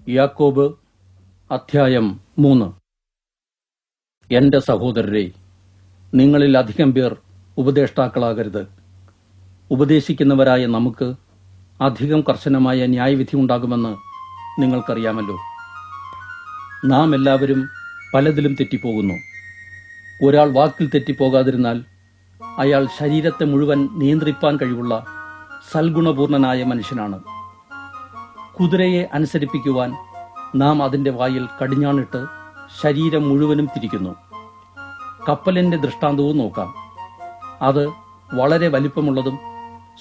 യാക്കോബ് അധ്യായം 3. എന്റെ സഹോദരരെ, നിങ്ങളിൽ അധികം പേർ ഉപദേഷ്ടാക്കളാകരുത്. ഉപദേശിക്കുന്നവരായ നമുക്ക് അധികം കർശനമായ ന്യായവിധി ഉണ്ടാകുമെന്ന് നിങ്ങൾക്കറിയാമല്ലോ. നാം എല്ലാവരും പലതിലും തെറ്റിപ്പോകുന്നു. ഒരാൾ വാക്കിൽ തെറ്റിപ്പോകാതിരുന്നാൽ അയാൾ ശരീരത്തെ മുഴുവൻ നിയന്ത്രിപ്പാൻ കഴിവുള്ള സൽഗുണപൂർണനായ മനുഷ്യനാണ്. കുതിരയെ അനുസരിപ്പിക്കുവാൻ നാം അതിന്റെ വായിൽ കടിഞ്ഞാണിട്ട് ശരീരം മുഴുവനും തിരിക്കുന്നു. കപ്പലിന്റെ ദൃഷ്ടാന്തവും നോക്കാം. അത് വളരെ വലിപ്പമുള്ളതും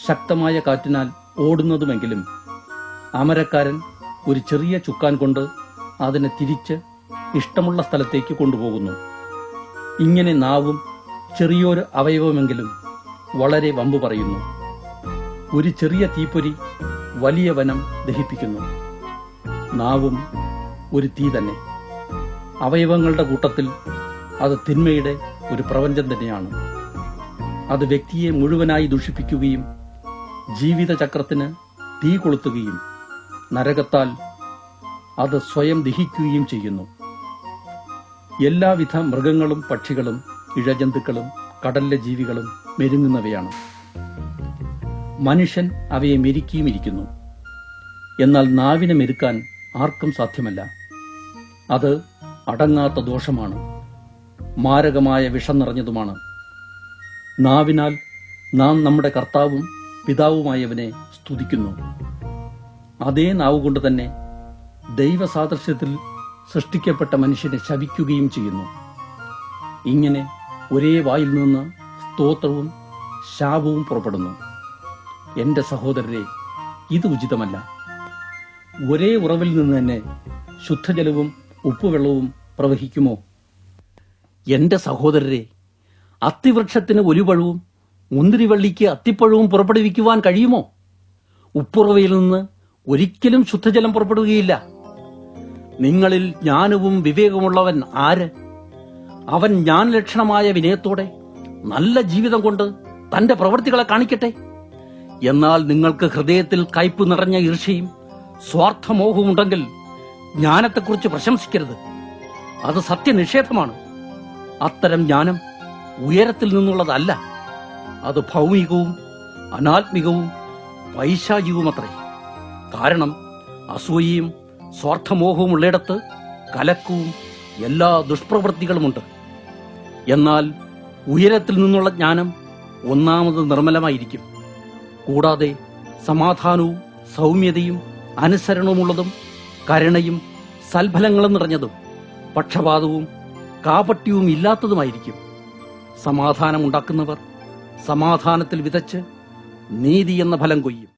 ശക്തമായ കാറ്റിനാൽ ഓടുന്നതുമെങ്കിലും അമരക്കാരൻ ഒരു ചെറിയ ചുക്കാൻ കൊണ്ട് അതിനെ തിരിച്ച് ഇഷ്ടമുള്ള സ്ഥലത്തേക്ക് കൊണ്ടുപോകുന്നു. ഇങ്ങനെ നാവും ചെറിയൊരു അവയവമെങ്കിലും വളരെ വമ്പ് പറയുന്നു. ഒരു ചെറിയ തീപ്പൊരി വലിയ വനം ദഹിപ്പിക്കുന്നു. നാവും ഒരു തീ തന്നെ. അവയവങ്ങളുടെ കൂട്ടത്തിൽ അത് തിന്മയുടെ ഒരു പ്രപഞ്ചം തന്നെയാണ്. അത് വ്യക്തിയെ മുഴുവനായി ദുഷിപ്പിക്കുകയും ജീവിതചക്രത്തിന് തീ കൊളുത്തുകയും നരകത്താൽ അത് സ്വയം ദഹിക്കുകയും ചെയ്യുന്നു. എല്ലാവിധ മൃഗങ്ങളും പക്ഷികളും ഇഴജന്തുക്കളും കടലിലെ ജീവികളും മെരുങ്ങുന്നവയാണ്. മനുഷ്യൻ അവയെ മെരുക്കിയുമിരിക്കുന്നു. എന്നാൽ നാവിനെ മെരുക്കാൻ ആർക്കും സാധ്യമല്ല. അത് അടങ്ങാത്ത ദോഷമാണ്, മാരകമായ വിഷം നിറഞ്ഞതുമാണ്. നാവിനാൽ നാം നമ്മുടെ കർത്താവും പിതാവുമായവനെ സ്തുതിക്കുന്നു. അതേ നാവുകൊണ്ട് തന്നെ ദൈവസാദൃശ്യത്തിൽ സൃഷ്ടിക്കപ്പെട്ട മനുഷ്യനെ ശപിക്കുകയും ചെയ്യുന്നു. ഇങ്ങനെ ഒരേ വായിൽ നിന്ന് സ്തോത്രവും ശാപവും പുറപ്പെടുന്നു. എന്റെ സഹോദരരെ, ഇത് ഉചിതമല്ല. ഒരേ ഉറവിൽ നിന്ന് തന്നെ ശുദ്ധജലവും ഉപ്പുവെള്ളവും പ്രവഹിക്കുമോ? എന്റെ സഹോദരരെ, അത്തിവൃക്ഷത്തിന് ഒലിവഴവും മുന്തിരിവള്ളിക്ക് അത്തിപ്പഴവും പുറപ്പെടുവിക്കുവാൻ കഴിയുമോ? ഉപ്പുറവയിൽ നിന്ന് ഒരിക്കലും ശുദ്ധജലം പുറപ്പെടുകയില്ല. നിങ്ങളിൽ ജ്ഞാനവും വിവേകമുള്ളവൻ ആര്? അവൻ ജ്ഞാനലക്ഷണമായ വിനയത്തോടെ നല്ല ജീവിതം കൊണ്ട് തന്റെ പ്രവൃത്തികളെ കാണിക്കട്ടെ. എന്നാൽ നിങ്ങൾക്ക് ഹൃദയത്തിൽ കയ്പ് നിറഞ്ഞ ഈർഷ്യയും സ്വാർത്ഥമോഹവും ഉണ്ടെങ്കിൽ ജ്ഞാനത്തെക്കുറിച്ച് പ്രശംസിക്കരുത്. അത് സത്യനിഷേധമാണ്. അത്തരം ജ്ഞാനം ഉയരത്തിൽ നിന്നുള്ളതല്ല. അത് ഭൗമികവും അനാത്മികവും പൈശാചികവുമത്രേ. കാരണം അസൂയയും സ്വാർത്ഥമോഹവും ഉള്ളിടത്ത് കലക്കവും എല്ലാ ദുഷ്പ്രവൃത്തികളുമുണ്ട്. എന്നാൽ ഉയരത്തിൽ നിന്നുള്ള ജ്ഞാനം ഒന്നാമത് നിർമ്മലമായിരിക്കും. കൂടാതെ സമാധാനവും സൗമ്യതയും അനുസരണവുമുള്ളതും കരുണയും സൽഫലങ്ങളും നിറഞ്ഞതും പക്ഷപാതവും കാപട്യവും ഇല്ലാത്തതുമായിരിക്കും. സമാധാനമുണ്ടാക്കുന്നവർ സമാധാനത്തിൽ വിതച്ച് നീതി എന്ന ഫലം കൊയ്യും.